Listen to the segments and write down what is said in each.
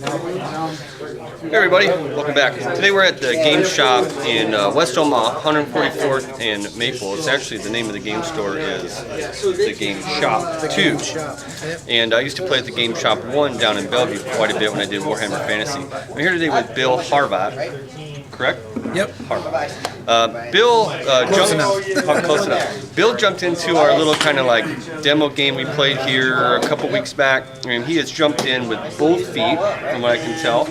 Hey everybody, welcome back. Today we're at the game shop in West Omaha, 144th and Maple. It's actually, the name of the game store is the Game Shop 2. And I used to play at the Game Shop 1 down in Bellevue quite a bit when I did Warhammer Fantasy. I'm here today with Bill Harvat, correct? Yep. Harvat. Bill close enough. Bill jumped into our little kind of like demo game we played here a couple weeks back, and he has jumped in with both feet, from what I can tell,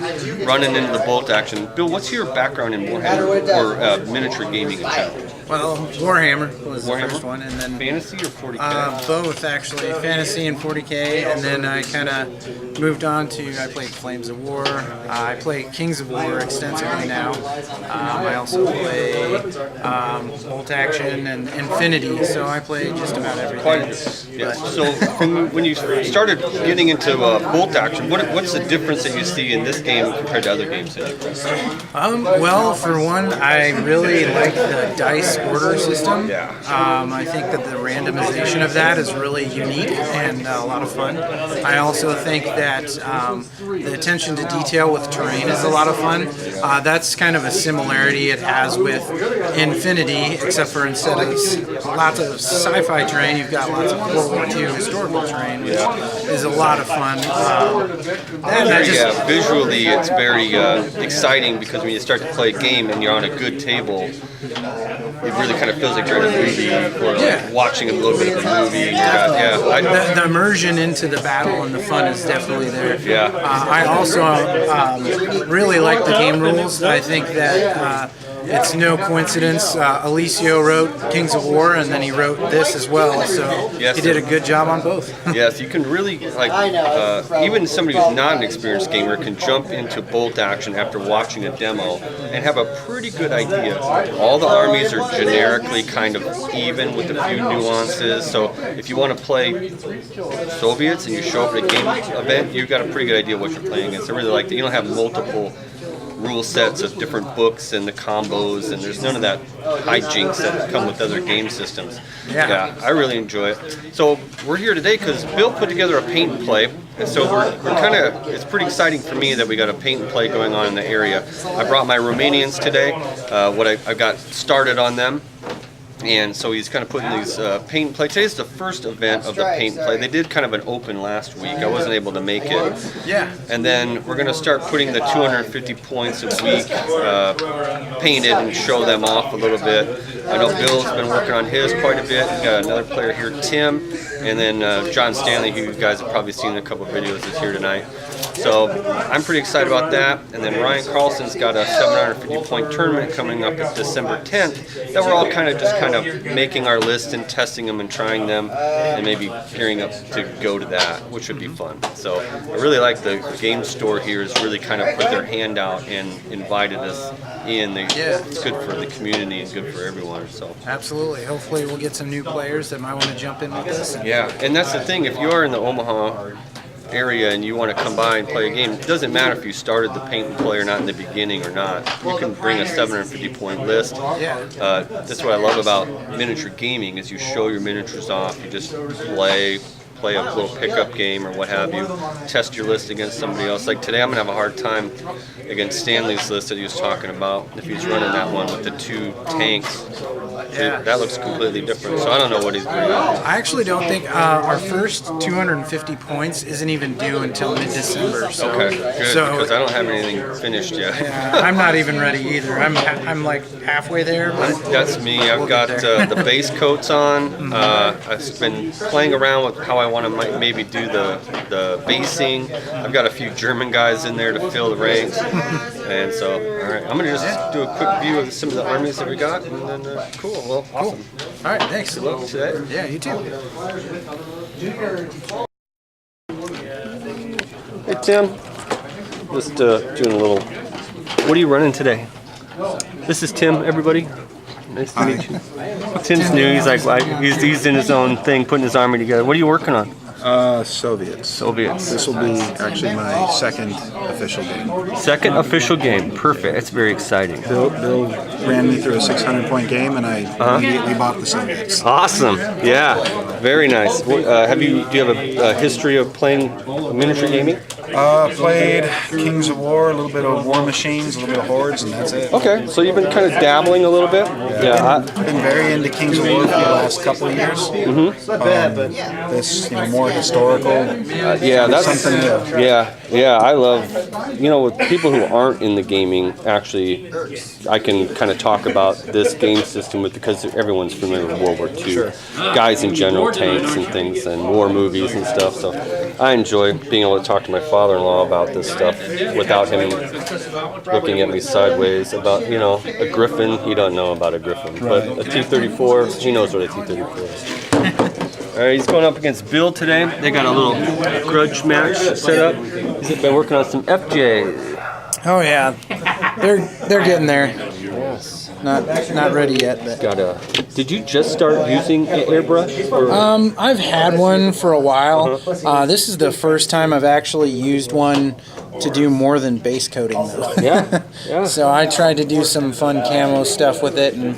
running into the bolt action. Bill, what's your background in Warhammer or miniature gaming in general? Well, Warhammer was the first one, and then Fantasy or 40K? Both actually, Fantasy and 40K, and then I kind of moved on to, I played Flames of War, I play Kings of War extensively now. I also play Bolt Action and Infinity, so I play just about everything. Yeah. So when you started getting into Bolt Action, what's the difference that you see in this game compared to other games that you play? Well, for one, I really like the dice order system. Yeah. I think that the randomization of that is really unique and a lot of fun. I also think that the attention to detail with terrain is a lot of fun. That's kind of a similarity it has with Infinity, except for instead of lots of sci-fi terrain, you've got lots of World War II historical terrain, which is a lot of fun. Visually it's very exciting, because when you start to play a game and you're on a good table, it really kind of feels like you're in a movie, or like watching a little bit of a movie. The immersion into the battle and the fun is definitely there. Yeah. I also really like the game rules. I think that it's no coincidence. Alicio wrote Kings of War, and then he wrote this as well, so he did a good job on both. Yes, you can really, like, even somebody who's not an experienced gamer can jump into Bolt Action after watching a demo and have a pretty good idea. All the armies are generically kind of even with a few nuances, so if you want to play Soviets and you show up at a game event, you've got a pretty good idea what you're playing against. I really like that. You don't have multiple rule sets of different books and the combos, and there's none of that hijinks that come with other game systems. Yeah, I really enjoy it. So we're here today because Bill put together a paint and play, and so we're kind of, it's pretty exciting for me that we got a paint and play going on in the area. I brought my Romanians today. I got started on them. And so he's kind of putting these paint and play. Today's the first event of the paint and play. They did kind of an open last week. I wasn't able to make it. Yeah. And then we're going to start putting the 250 points a week painted and show them off a little bit. I know Bill's been working on his quite a bit. We've got another player here, Tim, and then John Stanley, who you guys have probably seen in a couple of videos, is here tonight. So I'm pretty excited about that. And then Ryan Carlson's got a 750 point tournament coming up at December 10th that we're all kind of making our list and testing them and trying them, and maybe gearing up to go to that, which would be fun. So I really like the game store here has really kind of put their hand out and invited us in. It's good for the community and good for everyone. So absolutely. Hopefully we'll get some new players that might want to jump in with us. Yeah, and that's the thing. If you are in the Omaha area and you want to come by and play a game, it doesn't matter if you started the paint and play or not in the beginning or not. You can bring a 750 point list. That's what I love about miniature gaming, is you show your miniatures off, you just play a little pickup game or what have you, test your list against somebody else. Like today I'm going to have a hard time against Stanley's list that he was talking about, if he's running that one with the 2 tanks. That looks completely different, so I don't know what he's bringing. I actually don't think our first 250 points isn't even due until mid-December. So, okay, good, because I don't have anything finished yet. I'm not even ready either. I'm like halfway there. But that's me. I've got the base coats on. I've been playing around with how I want to maybe do the basing. I've got a few German guys in there to fill the ranks. And so, all right, I'm going to just do a quick view of some of the armies that we got, and then cool. Well, awesome. All right, thanks. Good luck today. Yeah, you too. Hey, Tim. Just doing a little. What are you running today? This is Tim, everybody. Nice to meet you. Tim's new. He's like, he's in his own thing, putting his army together. What are you working on? Soviets. This will be actually my second official game. Second official game. Perfect. It's very exciting. Bill ran me through a 600-point game, and I immediately bought the Soviets. Awesome. Yeah. Very nice. Do you have a history of playing miniature gaming? Played Kings of War, a little bit of War Machines, a little bit of Hordes, and that's it. Okay, so you've been kind of dabbling a little bit. Yeah, I've been very into Kings of War for the last couple of years. This, more historical. Yeah, that's something new. Yeah, I love. With people who aren't in the gaming, actually, I can kind of talk about this game system because everyone's familiar with World War II. Sure. Guys in general, tanks and things, and war movies and stuff. So I enjoy being able to talk to my father-in-law about this stuff without him looking at me sideways about, a Griffin. He don't know about a Griffin, but a T-34, he knows what a T-34 is. All right, he's going up against Bill today. They got a little grudge match set up. He's been working on some FJ. Oh yeah, they're getting there. Yes. Not ready yet, but Did you just start using an airbrush? Or? I've had one for a while. This is the first time I've actually used one to do more than base coating, though. Yeah. So I tried to do some fun camo stuff with it, and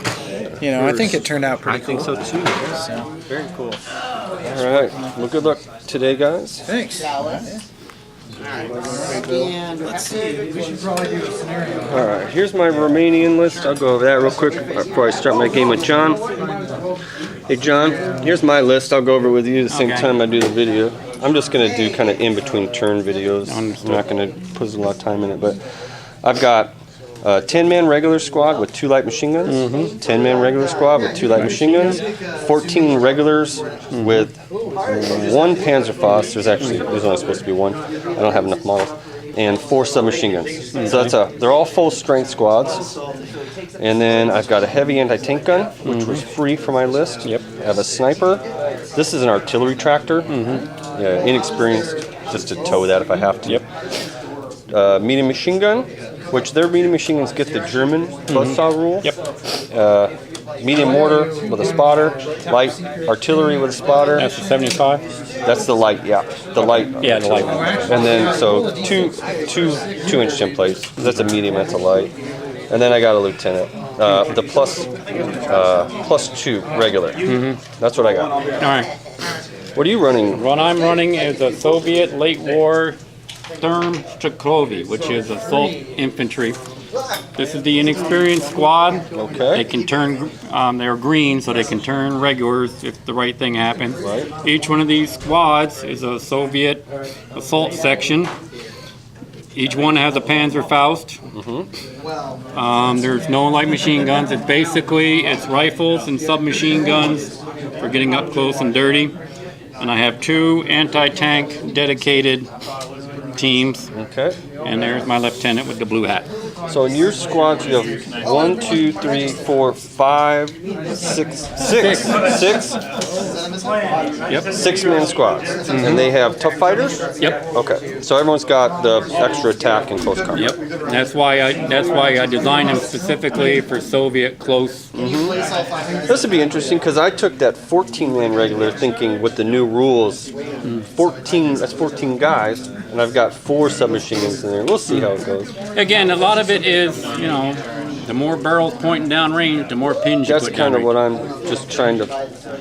I think it turned out pretty cool. I think so too. Yeah. So Very cool. All right. Well, good luck today, guys. thanks. And let's see. We should probably do a scenario. All right. Here's my Romanian list. I'll go over that real quick before I start my game with John. Hey, John. Here's my list. I'll go over it with you at the same time I do the video. I'm just going to do kind of in-between turn videos. I'm not going to put a lot of time in it, but I've got a 10-man regular squad with 2 light machine guns, 10-man regular squad with 2 light machine guns, 14 regulars with 1 Panzerfaust. There's only supposed to be 1. I don't have enough models. And 4 submachine guns. So they're all full strength squads. And then I've got a heavy anti-tank gun, which was free for my list. Yep. I have a sniper. This is an artillery tractor. Yeah, inexperienced, just to tow that if I have to. Yep. Medium machine gun, which their medium machine guns get the German buzzsaw rule. Yep. Medium mortar with a spotter. Light artillery with a spotter. That's the 75? That's the light, yeah. The light. Yeah, the light. And then, so two 2-inch templates. That's a medium, that's a light. And then I got a lieutenant. The plus 2 regular. That's what I got. All right. What are you running? What I'm running is a Soviet late war Sturm Chekhovi, which is assault infantry. This is the inexperienced squad. Okay. They can turn, they're green, so they can turn regulars if the right thing happens. Right. Each one of these squads is a Soviet assault section. Each one has a Panzerfaust. There's no light machine guns. It's rifles and submachine guns for getting up close and dirty. And I have 2 anti-tank dedicated teams. Okay. And there's my lieutenant with the blue hat. So in your squads, you have 1, 2, 3, 4, 5, 6. 6. Yep. 6-man squads. And they have tough fighters? Yep. Okay. So everyone's got the extra attack and close combat. Yep. That's why I designed them specifically for Soviet close. This would be interesting because I took that 14-man regular thinking with the new rules, 14 guys, and I've got 4 submachine guns in there. We'll see how it goes. Again, a lot of it is, the more barrels pointing down range, the more pins you That's put down kind of range. what I'm just trying to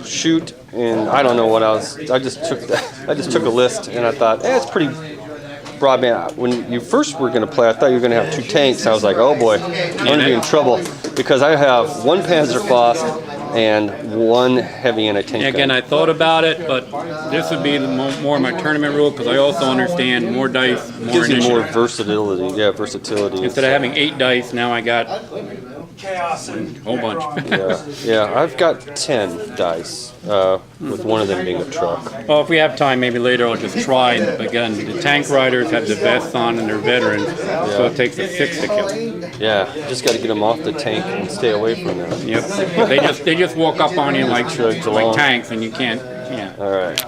shoot, and I don't know what else. I just took a list, and I thought, it's pretty broadband. When you first were going to play, I thought you were going to have 2 tanks. I was like, oh boy, I'm going to be in trouble because I have 1 Panzerfaust and 1 heavy anti-tank gun. Again, I thought about it, but this would be more my tournament rule because I also understand more dice, more Gives you initiative. more versatility. Yeah, versatility. Instead of having 8 dice, now I got a whole bunch. Yeah, I've got 10 dice, with one of them being a truck. Well, if we have time, maybe later I'll just try. Again, the tank riders have the vests on and they're veterans, so it takes a 6 to kill. Yeah, just got to get them off the tank and stay away from them. Yep. They just walk up on you like Trudge along. tanks, and you can't. Yeah. All right.